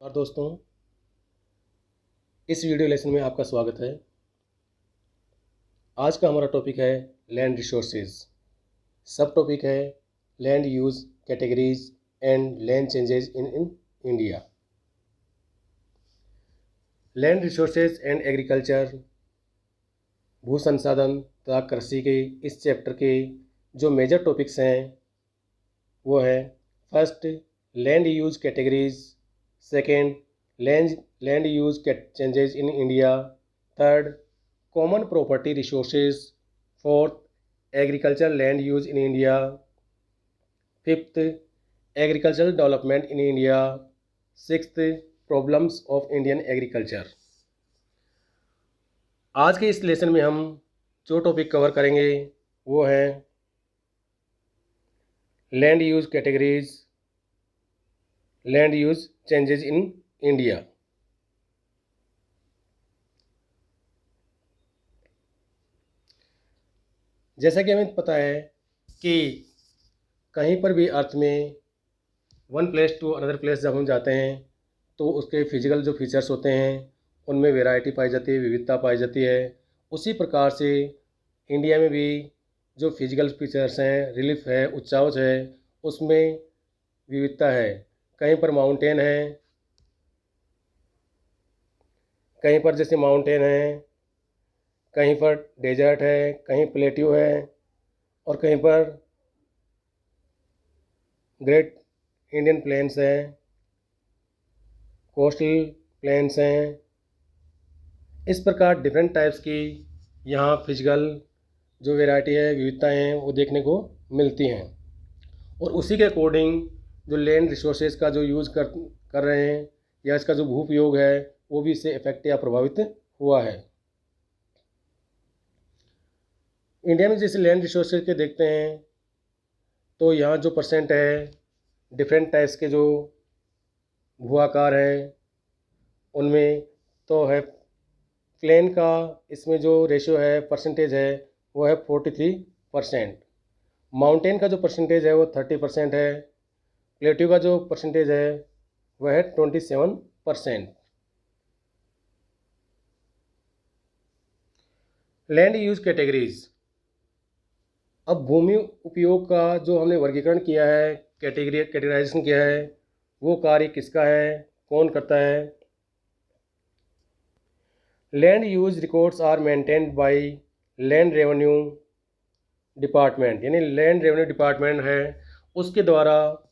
और दोस्तों, इस वीडियो लेसन में आपका स्वागत है। आज का हमारा टॉपिक है लैंड रिसोर्सेज। सब टॉपिक है land use categories and land changes in India. Land resources and agriculture, भू संसाधन तथा कृषि के इस चैप्टर के जो मेजर टॉपिक्स हैं वो है first land use categories, second land use changes in India, third common property resources, fourth agriculture land use in India, fifth agricultural development in India, sixth problems of Indian agriculture. आज के इस lesson में हम जो topic cover करेंगे वो है land use categories, land use changes in India. जैसा कि हमें पता है कि कहीं पर भी अर्थ में one place to another place जब हम जाते हैं तो उसके फिजिकल जो फीचर्स होते हैं उनमें वैरायटी पाई जाती है, विविधता पाई जाती है। उसी प्रकार से इंडिया में भी जो फिजिकल फीचर्स हैं, रिलीफ है, उच्चावच है, उसमें विविधता है। कहीं पर माउंटेन है, कहीं पर जैसे माउंटेन है, कहीं पर डेजर्ट है, कहीं प्लेट्यू है और कहीं पर ग्रेट इंडियन प्लेन्स हैं, कोस्टल प्लेन्स हैं। इस प्रकार डिफरेंट टाइप्स की यहाँ फिजिकल जो वैरायटी है, विविधताएँ हैं, वो देखने को मिलती हैं। और उसी के अकॉर्डिंग जो लैंड रिसोर्सेज का जो यूज़ कर रहे हैं या इसका जो भू उपयोग है वो भी इससे इफेक्ट या प्रभावित हुआ है। इंडिया में जैसे लैंड रिसोर्सेज के देखते हैं तो यहाँ जो परसेंट है डिफरेंट टाइप्स के जो भू आकार हैं उनमें तो है प्लेन का, इसमें जो रेशियो है परसेंटेज है वो है 43%। माउंटेन का जो परसेंटेज है वो 30% है। प्लेट्यू का जो परसेंटेज है वह है 27%। लैंड यूज कैटेगरीज, अब भूमि उपयोग का जो हमने वर्गीकरण किया है, कैटेगराइजेशन किया है, वो कार्य किसका है, कौन करता है। Land use records are maintained by land revenue department, यानी लैंड रेवेन्यू डिपार्टमेंट है उसके द्वारा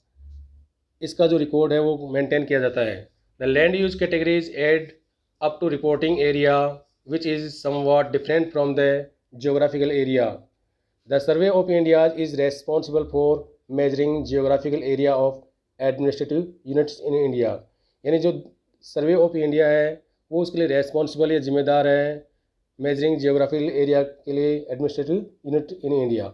इसका जो रिकॉर्ड है वो मेंटेन किया जाता है। The land use categories add up to reporting area which is somewhat different from the geographical area. The Survey of India is responsible for measuring geographical area of administrative units in India। यानी जो survey of India है वो उसके लिए responsible या जिम्मेदार है measuring geographical area के लिए administrative unit in India.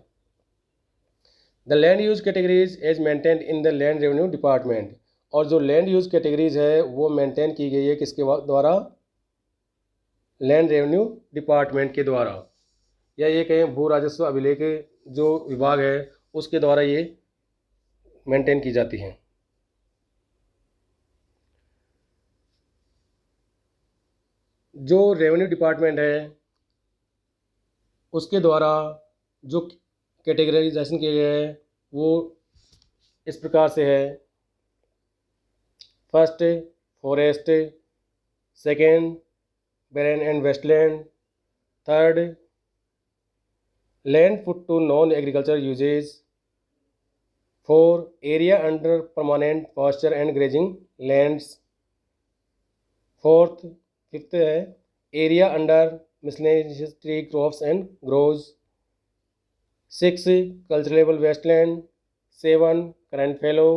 The land use categories as maintained in the land revenue department, और जो लैंड यूज कैटेगरीज है वो मेंटेन की गई है किसके द्वारा, लैंड रेवेन्यू डिपार्टमेंट के द्वारा, या ये कहें भू राजस्व अभिलेख जो विभाग है उसके द्वारा ये मेंटेन की जाती हैं। जो रेवेन्यू डिपार्टमेंट है उसके द्वारा जो कैटेगराइजेशन किया गया है वो इस प्रकार से है। First forest, second barren and wasteland, third land put to non agriculture uses, four area under permanent pasture and grazing lands, fourth fifth है area under miscellaneous tree crops and groves, six culturable wasteland, seven current fallow,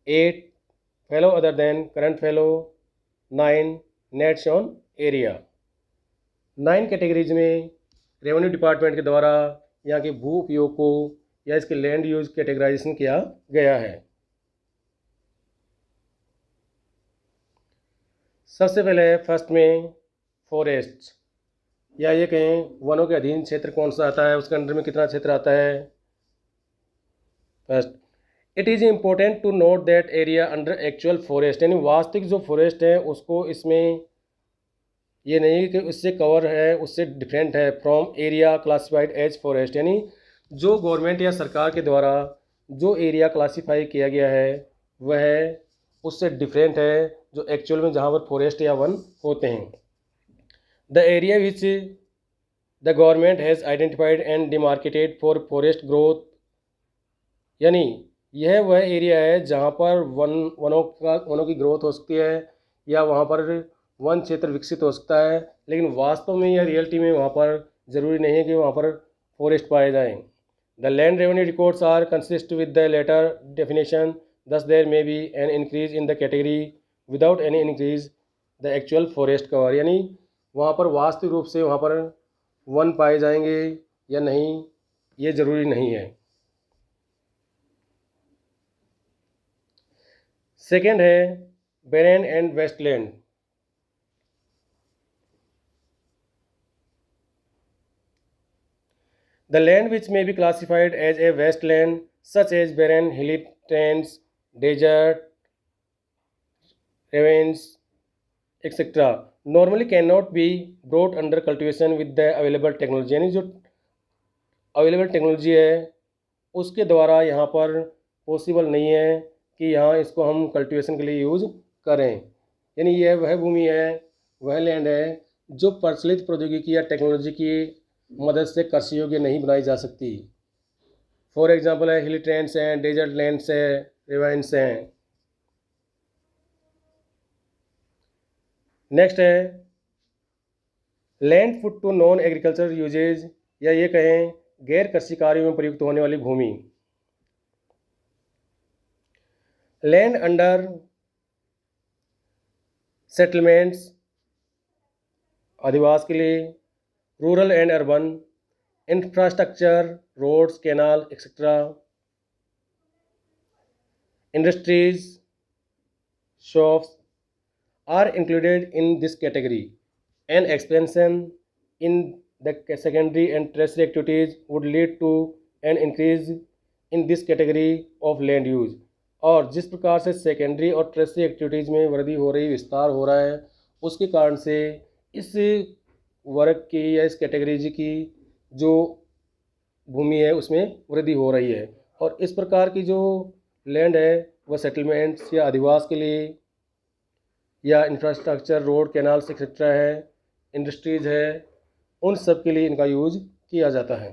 eight fallow other than current fallow, nine nets on area. 9 categories में revenue department के द्वारा यहाँ के भू उपयोग को या इसके लैंड यूज कैटेगराइजेशन किया गया है। सबसे पहले फर्स्ट में फॉरेस्ट, या ये कहें वनों के अधीन क्षेत्र कौन सा आता है, उसके अंडर में कितना क्षेत्र आता है। First it is important to note that area under actual forest, यानी वास्तविक जो फॉरेस्ट है उसको इसमें ये नहीं कि उससे कवर है, उससे डिफरेंट है from area classified as forest, यानी जो गवर्नमेंट या सरकार के द्वारा जो एरिया क्लासिफाई किया गया है वह उससे डिफरेंट है जो एक्चुअल में जहाँ पर फॉरेस्ट या वन होते हैं। The area which the government has identified and demarcated for forest growth, यानी यह वह एरिया है जहाँ पर वनों की ग्रोथ हो सकती है या वहाँ पर वन क्षेत्र विकसित हो सकता है, लेकिन वास्तव में या रियलिटी में वहाँ पर ज़रूरी नहीं है कि वहाँ पर फॉरेस्ट पाए जाएं। The land revenue records are consist with the latter definition, thus there may be an increase in the category without any increase the actual forest cover, यानी वहाँ पर वास्तविक रूप से वहाँ पर वन पाए जाएंगे या नहीं ये ज़रूरी नहीं है। सेकेंड है barren and wasteland. The land which may be classified as a wasteland such as barren, hilly terrains, desert, ravines, etc. normally cannot be brought under cultivation with the available technology, यानी जो available technology है उसके द्वारा यहाँ पर possible नहीं है कि यहाँ इसको हम कल्टीवेशन के लिए यूज़ करें, यानी यह वह भूमि है, वह लैंड है जो प्रचलित प्रौद्योगिकी या टेक्नोलॉजी की मदद से कृषि योग्य नहीं बनाई जा सकती। फॉर एग्जांपल है हिली ट्रेंड्स हैं, डेजर्ट लैंड्स हैं, रिवाइंस हैं। नेक्स्ट है land put to non agriculture uses, या ये कहें गैर कृषि कार्यों में प्रयुक्त होने वाली भूमि। लैंड अंडर सेटलमेंट्स अधिवास के लिए, rural and urban infrastructure, roads, canal etcetera, industries, shops are included in this category. An expansion in the secondary and tertiary activities would lead to an increase in this category of land use, और जिस प्रकार से secondary और tertiary activities में वृद्धि हो रही, विस्तार हो रहा है, उसके कारण से इस वर्ग की या इस कैटेगरीज की जो भूमि है उसमें वृद्धि हो रही है। और इस प्रकार की जो लैंड है वह सेटलमेंट्स या अधिवास के लिए या इंफ्रास्ट्रक्चर, रोड, कैनाल्स एक्सेट्रा है, इंडस्ट्रीज़ है, उन सब के लिए इनका यूज़ किया जाता है।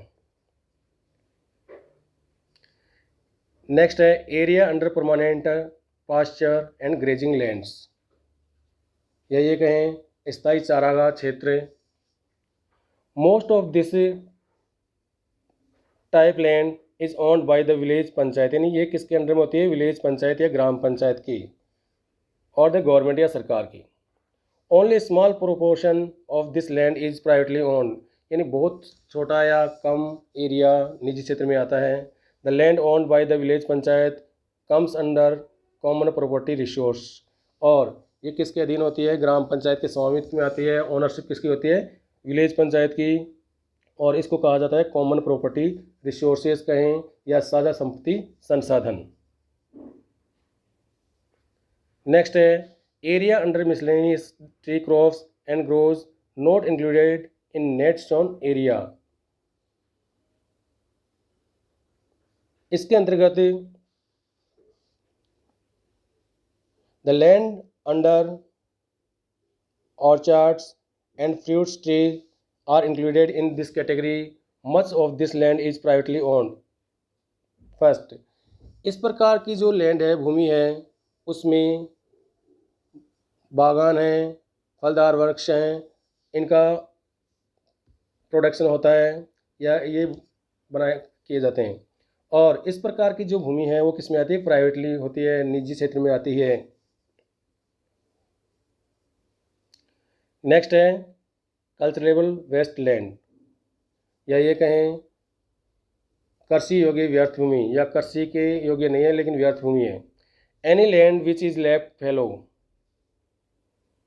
नेक्स्ट है area under permanent pasture and grazing lands, या ये कहें स्थायी चारागाह क्षेत्र। Most of this type land is owned by the village panchayat, यानी ये किसके अंडर में होती है, विलेज पंचायत या ग्राम पंचायत की और द गवर्नमेंट या सरकार की। Only small proportion of this land is privately owned, यानी बहुत छोटा या कम एरिया निजी क्षेत्र में आता है। The land owned by the village panchayat comes under common property resource, और ये किसके अधीन होती है, ग्राम पंचायत के स्वामित्व में आती है। ओनरशिप किसकी होती है, विलेज पंचायत की, और इसको कहा जाता है कॉमन प्रॉपर्टी रिसोर्सेज कहें या साझा संपत्ति संसाधन। नेक्स्ट है area under miscellaneous tree crops and groves not included in net sown area, इसके अंतर्गत the land under orchards and fruits trees are included in this category, much of this land is privately owned. First, इस प्रकार की जो land है, भूमि है, उसमें बागान हैं, फलदार वृक्ष हैं, इनका प्रोडक्शन होता है या ये बनाए किए जाते हैं, और इस प्रकार की जो भूमि है वो किस में आती है, प्राइवेटली होती है, निजी क्षेत्र में आती है। नेक्स्ट है कल्चरेबल वेस्ट लैंड, या ये कहें कृषि योग्य व्यर्थ भूमि, या कृषि के योग्य नहीं है लेकिन व्यर्थ भूमि है। Any land which is left fallow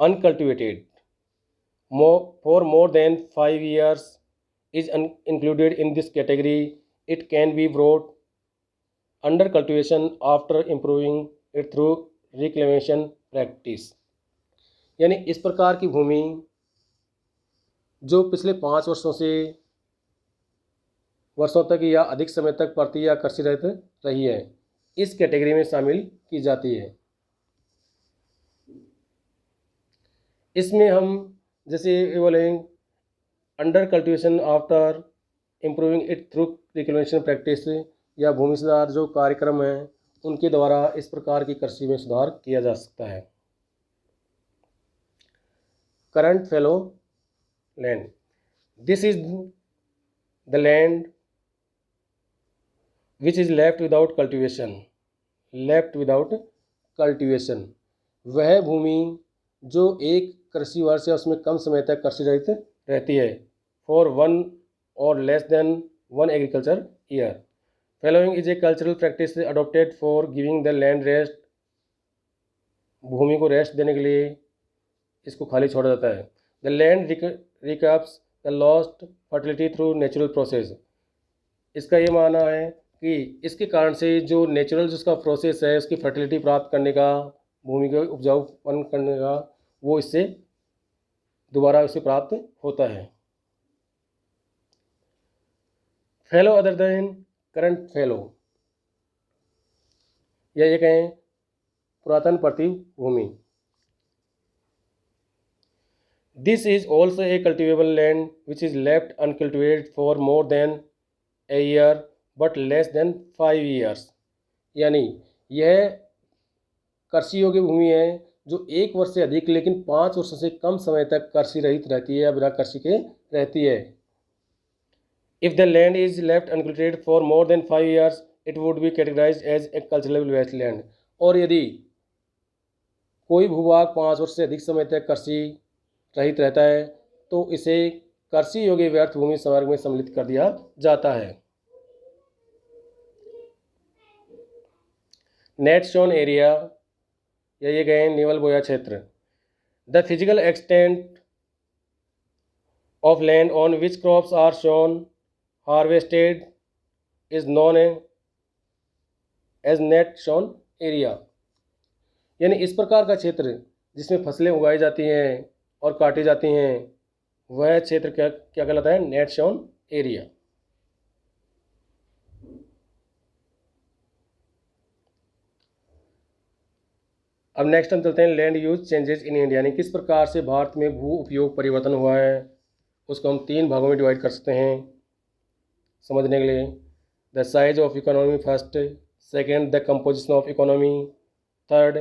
uncultivated for more than 5 years is included in this category. It can be brought under cultivation after improving it through reclamation practice. यानी इस प्रकार की भूमि जो पिछले 5 वर्षों तक या अधिक समय तक परतीय या कृषि रहित रही है, इस कैटेगरी में शामिल की जाती है। इसमें हम जैसे बोलेंगे under cultivation after improving it through reclamation practice, या भूमि सुधार जो कार्यक्रम हैं उनके द्वारा इस प्रकार की कृषि में सुधार किया जा सकता है। Current fallow land, this is the land which is left without cultivation, वह भूमि जो एक कृषि वर्ष या उसमें कम समय तक कृषि रहित रहती है, फॉर 1 और less than 1 agriculture year. Fallowing is a cultural practice adopted for giving the land rest, भूमि को रेस्ट देने के लिए इसको खाली छोड़ा जाता है। The land recoups the lost fertility through natural process, इसका ये मानना है कि इसके कारण से जो नेचुरल जिसका प्रोसेस है उसकी फर्टिलिटी प्राप्त करने का, भूमि को उपजाऊपन करने का, वो इससे दोबारा उसे प्राप्त होता है। Fallow other than current fallow, या ये कहें पुरातन परतीय भूमि। This is also a cultivable land which is left uncultivated for more than a year but less than 5 years, यानी यह कृषि योग्य भूमि है जो 1 वर्ष से अधिक लेकिन 5 वर्षों से कम समय तक कृषि रहित रहती है या बिना कृषि के रहती है। If the land is left uncultivated for more than 5 years it would be categorised as a cultural wasteland, और यदि कोई भूभाग 5 वर्ष से अधिक समय तक कृषि रहित रहता है तो इसे कृषि योग्य व्यर्थ भूमि संवर्ग में सम्मिलित कर दिया जाता है। नेट शोन एरिया, या ये गए निवल बोया क्षेत्र। The physical extent of land on which crops are sown harvested is known as net shown area, यानी इस प्रकार का क्षेत्र जिसमें फसलें उगाई जाती हैं और काटी जाती हैं वह क्षेत्र क्या कहलाता है? Net shown area. अब नेक्स्ट हम चलते हैं land use changes in India, यानी किस प्रकार से भारत में भू उपयोग परिवर्तन हुआ है, उसको हम 3 भागों में डिवाइड कर सकते हैं समझने के लिए। The size of economy first, second the composition of economy, third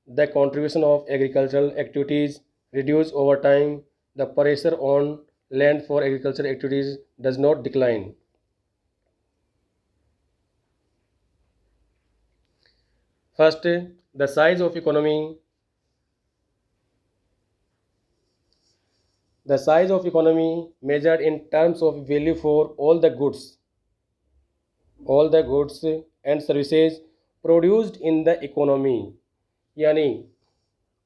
the contribution of agricultural activities reduce over time, the pressure on land for agricultural activities does not decline. First, the size of economy. The size of economy measured in terms of value for all the goods and services produced in the economy, यानी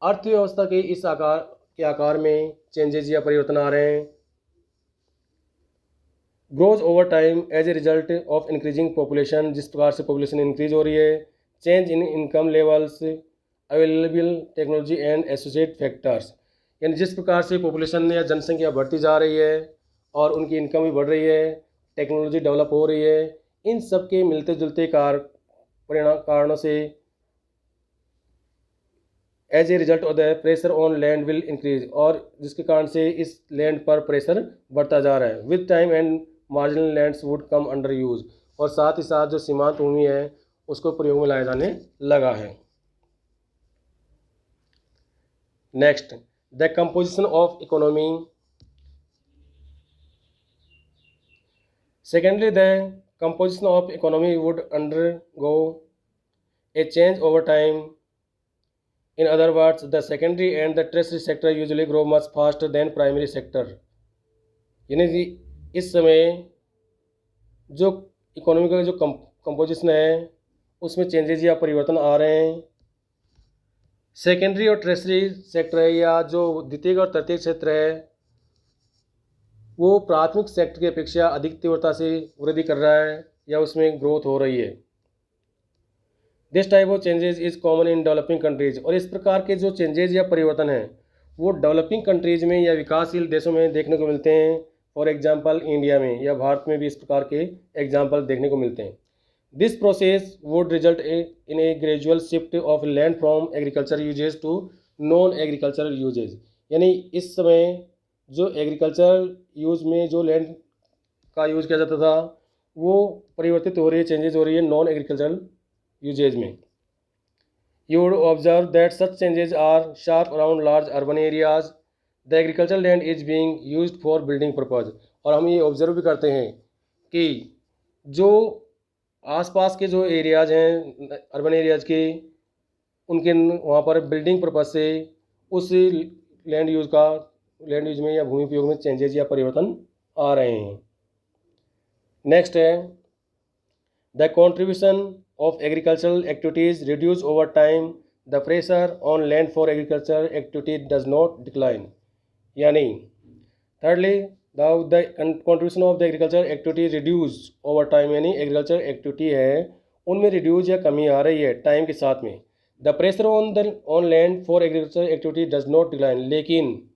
अर्थव्यवस्था के इस आकार में changes या परिवर्तन आ रहे हैं। Grows over time as a result of increasing population, जिस प्रकार से पॉपुलेशन इंक्रीज हो रही है। Change in income levels, available technology and associate factors, यानी जिस प्रकार से पॉपुलेशन या जनसंख्या बढ़ती जा रही है और उनकी इनकम भी बढ़ रही है, टेक्नोलॉजी डेवलप हो रही है, इन सब के मिलते जुलते कारणों से as a result of the pressure on land will increase, और जिसके कारण से इस लैंड पर प्रेशर बढ़ता जा रहा है। With time and marginal lands would come under use, और साथ ही साथ जो सीमांत भूमि है उसको प्रयोग में लाया जाने लगा है। Next, the composition of economy. Secondly, the composition of economy would undergo A change over time. In other words, the secondary and the tertiary sector usually grow much faster than primary sector, यानी इस समय जो economy का जो composition है उसमें changes या परिवर्तन आ रहे हैं। सेकेंडरी और टर्शियरी सेक्टर है, या जो द्वितीयक और तृतीयक क्षेत्र है, वो प्राथमिक सेक्टर की अपेक्षा अधिक तीव्रता से वृद्धि कर रहा है या उसमें ग्रोथ हो रही है। This type of changes is common in developing countries. और इस प्रकार के जो चेंजेस या परिवर्तन हैं वो डेवलपिंग कंट्रीज में या विकासशील देशों में देखने को मिलते हैं। फॉर एग्जांपल इंडिया में या भारत में भी इस प्रकार के एग्जांपल देखने को मिलते हैं। This process would result in a gradual shift of land from agriculture uses to non agricultural uses. यानी इस समय जो एग्रीकल्चर यूज में जो लैंड का यूज किया जाता था वो परिवर्तित हो रही है, चेंजेस हो रही है नॉन एग्रीकल्चरल यूजेज में। You would observe that such changes are sharp around large urban areas. The agricultural land is being used for building purpose। और हम ये ऑब्जर्व भी करते हैं कि जो आसपास के जो एरियाज हैं अर्बन एरियाज के, उनके वहाँ पर बिल्डिंग पर्पज से उस लैंड यूज में या भूमि उपयोग में चेंजेस या परिवर्तन आ रहे हैं। नेक्स्ट है the contribution of agricultural activities reduce over time, the pressure on land for agricultural activity does not decline। यानी thirdly the contribution of the agricultural activity reduce over time, यानी एग्रीकल्चर एक्टिविटी है उनमें reduce या कमी आ रही है time के साथ में। The pressure on land for agriculture activity does not decline. लेकिन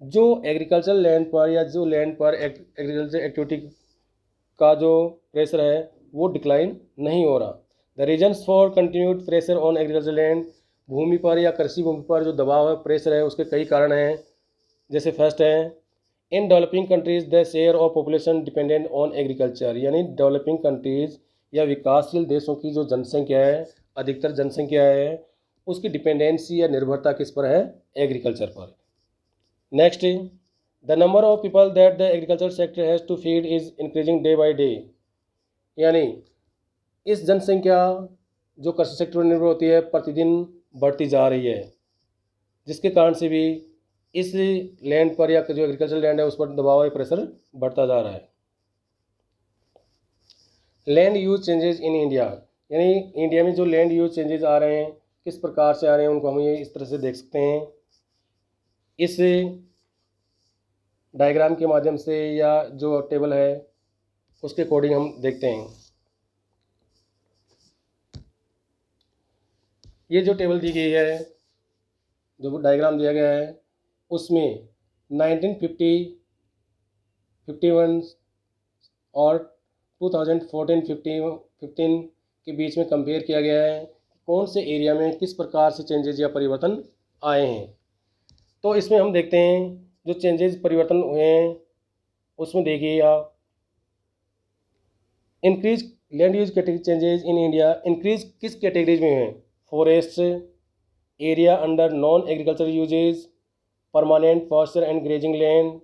जो एग्रीकल्चर लैंड पर या जो लैंड पर एग्रीकल्चर एक्टिविटी का जो प्रेशर है वो डिक्लाइन नहीं हो रहा। The reasons for continued pressure on agriculture land, भूमि पर या कृषि भूमि पर जो दबाव है प्रेशर है उसके कई कारण हैं। जैसे फर्स्ट है in developing countries the share of population dependent on agriculture. यानी डेवलपिंग कंट्रीज या विकासशील देशों की जो जनसंख्या है, अधिकतर जनसंख्या है उसकी डिपेंडेंसी या निर्भरता किस पर है? एग्रीकल्चर पर। Next the number of people that the agriculture sector has to feed is increasing day by day. यानी इस जनसंख्या जो कृषि सेक्टर पर निर्भर होती है प्रतिदिन बढ़ती जा रही है, जिसके कारण से भी इस लैंड पर या जो एग्रीकल्चर लैंड है उस पर दबाव या प्रेशर बढ़ता जा रहा है। Land use changes in India, यानी इंडिया में जो लैंड यूज चेंजेस आ रहे हैं किस प्रकार से आ रहे हैं उनको हम ये इस तरह से देख सकते हैं। इस डायग्राम के माध्यम से या जो टेबल है उसके अकॉर्डिंग हम देखते हैं। ये जो टेबल दी गई है, जो डायग्राम दिया गया है उसमें 1950, 51 और 2014-15 के बीच में कंपेयर किया गया है कौन से एरिया में किस प्रकार से चेंजेस या परिवर्तन आए हैं। तो इसमें हम देखते हैं जो चेंजेस परिवर्तन हुए हैं उसमें देखिए आप increase land use category changes in India increase किस कैटेगरीज में है? Forest area under non agriculture uses, permanent pasture and grazing land,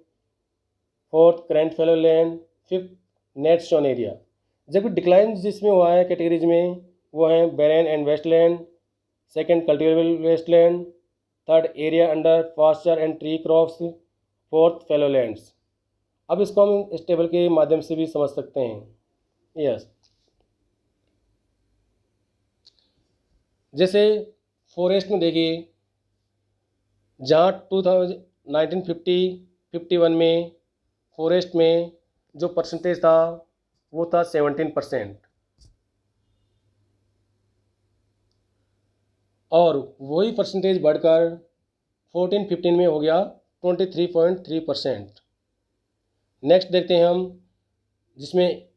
fourth current fallow land, fifth net shown area. जबकि डिक्लाइन जिसमें हुआ है कैटेगरीज में वो है barren and wasteland, second cultivable wasteland, third area under pasture and tree crops, fourth fallow lands. अब इसको हम इस टेबल के माध्यम से भी समझ सकते हैं। यस, जैसे फॉरेस्ट में देखिए जहाँ 1950-51 में फॉरेस्ट में जो परसेंटेज था वो था 17%, और वही परसेंटेज बढ़कर 14-15 में हो गया 23.3%। नेक्स्ट देखते हैं हम जिसमें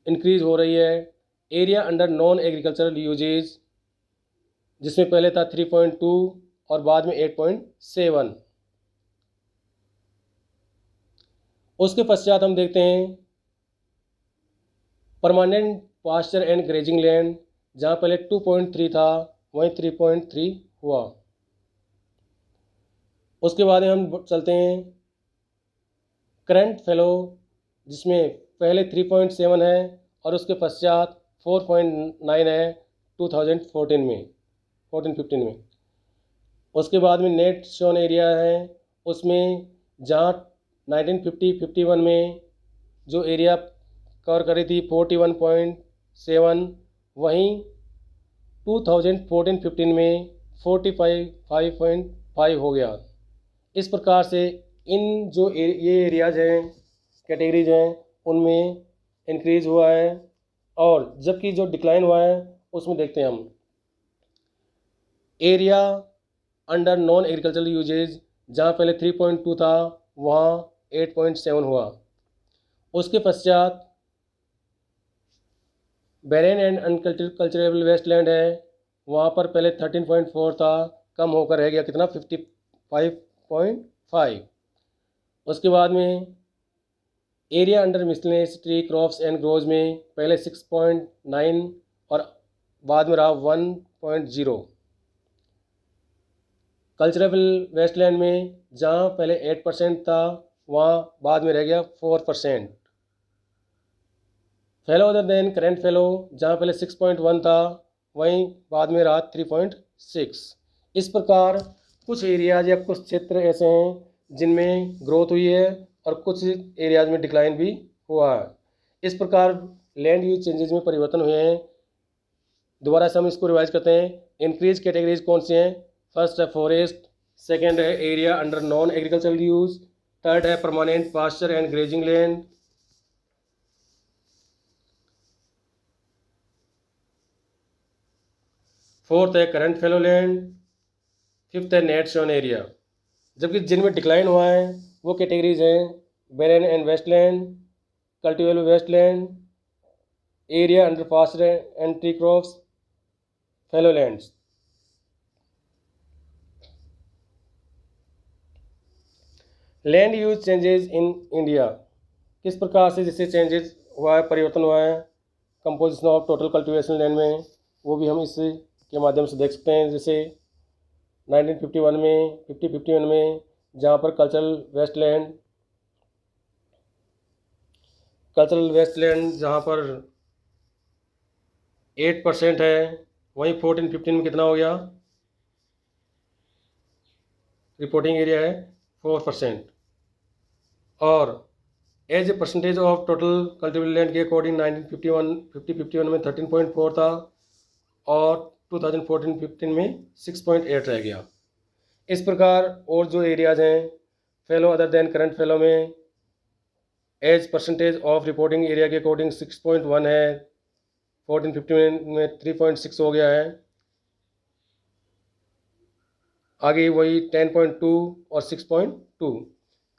इंक्रीज हो रही है area under non agricultural uses, जिसमें पहले था 3.2 और बाद में 8.7। उसके पश्चात हम देखते हैं permanent pasture and grazing land, जहाँ पहले 2.3 था वहीं 3.3 हुआ। उसके बाद हम चलते हैं करंट फेलो, जिसमें पहले 3.7 है और उसके पश्चात 4.9 है 2014 में 14-15 में। उसके बाद में नेट शोन एरिया है, उसमें जहाँ 1950-51 में जो एरिया कवर करी थी 41.7, वहीं 2014-15 में 45.5 हो गया। इस प्रकार से इन जो ये एरियाज हैं कैटेगरीज हैं उनमें इंक्रीज हुआ है, और जबकि जो डिक्लाइन हुआ है उसमें देखते हैं हम area under non agricultural uses, जहाँ पहले 3.2 था वहाँ 8.7 हुआ। उसके पश्चात बैरेन एंड अनकल्चरेबल वेस्टलैंड है, वहाँ पर पहले 13.4 था, कम होकर रह गया कितना 55.5। उसके बाद में area under miscellaneous tree crops and grows में पहले 6.9 और बाद में रहा 1.0। कल्चरेबल वेस्टलैंड में जहाँ पहले 8% था वहाँ बाद में रह गया 4%। Fellow other then current fellow, जहाँ पहले 6.1 था वहीं बाद में रहा 3.6। इस प्रकार कुछ एरियाज या कुछ क्षेत्र ऐसे हैं जिनमें ग्रोथ हुई है और कुछ एरियाज में डिक्लाइन भी हुआ है। इस प्रकार लैंड यूज चेंजेस में परिवर्तन हुए हैं। दोबारा से हम इसको रिवाइज करते हैं। इंक्रीज कैटेगरीज कौन सी हैं? फर्स्ट है फॉरेस्ट, सेकेंड है area under non agricultural use, third है permanent pasture and grazing land, fourth है करंट फेलो लैंड, फिफ्थ है नेट शोन एरिया। जबकि जिनमें डिक्लाइन हुआ है वो कैटेगरीज हैं barren and wasteland, cultivable wasteland, area under pasture and tree crops, fallow lands. Land use changes in India, किस प्रकार से जैसे चेंजेस हुआ है, परिवर्तन हुआ है composition of total cultivation land में, वो भी हम इस के माध्यम से देख सकते हैं। जैसे 1951 में 51 में जहाँ पर कल्चरल वेस्टलैंड जहाँ पर 8% है, वहीं 14-15 में कितना हो गया? रिपोर्टिंग एरिया है 4%। और as a percentage of total cultivable land के अकॉर्डिंग 1951 में 13.4 था और 2014-15 में 6.8 रह गया। इस प्रकार और जो एरियाज हैं fallow other than current fallow में as percentage of reporting area के अकॉर्डिंग 6.1 है, 14-15 में 3.6 हो गया है, आगे वही 10.2 और 6.2।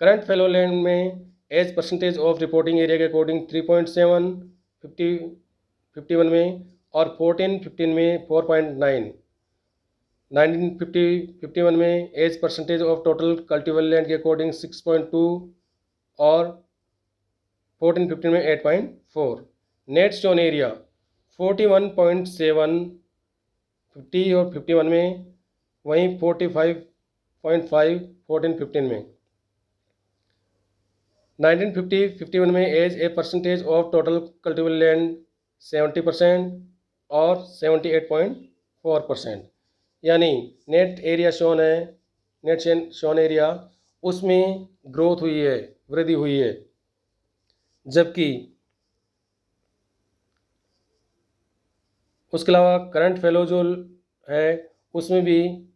करंट फेलो लैंड में as percentage of reporting area के अकॉर्डिंग 3.7 51 में और 14-15 में 4.9। 1951 में as percentage of total cultivable land के अकॉर्डिंग 6.2 और 14-15 में 8.4। नेट स्टोन एरिया 41.7 50 और 51 में, वहीं 45.5 14-15 में। 1950-51 में as a percentage of total cultivable land 70% और 78.4%। यानी नेट एरिया शोन है, नेट शोन एरिया, उसमें ग्रोथ हुई है, वृद्धि हुई है। जबकि उसके अलावा करंट फेलो जो है उसमें भी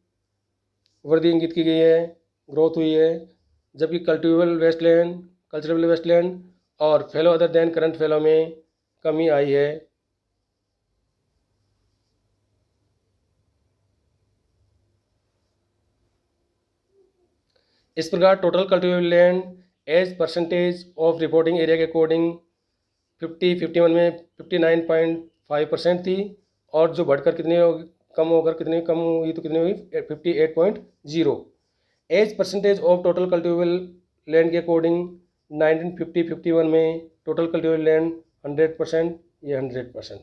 वृद्धि इंगित की गई है, ग्रोथ हुई है। जबकि कल्चरेबल वेस्टलैंड और fallow other than current fallow में कमी आई है। इस प्रकार total cultivable land as percentage of reporting area के अकॉर्डिंग 51 में 59.5% थी और जो बढ़कर कितनी कम हुई तो कितनी हुई 58.0। As percentage of total cultivable land के अकॉर्डिंग 1950-51 में टोटल कल्टिवेबल लैंड 100%, ये 100%।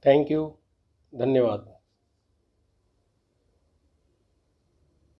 थैंक यू, धन्यवाद।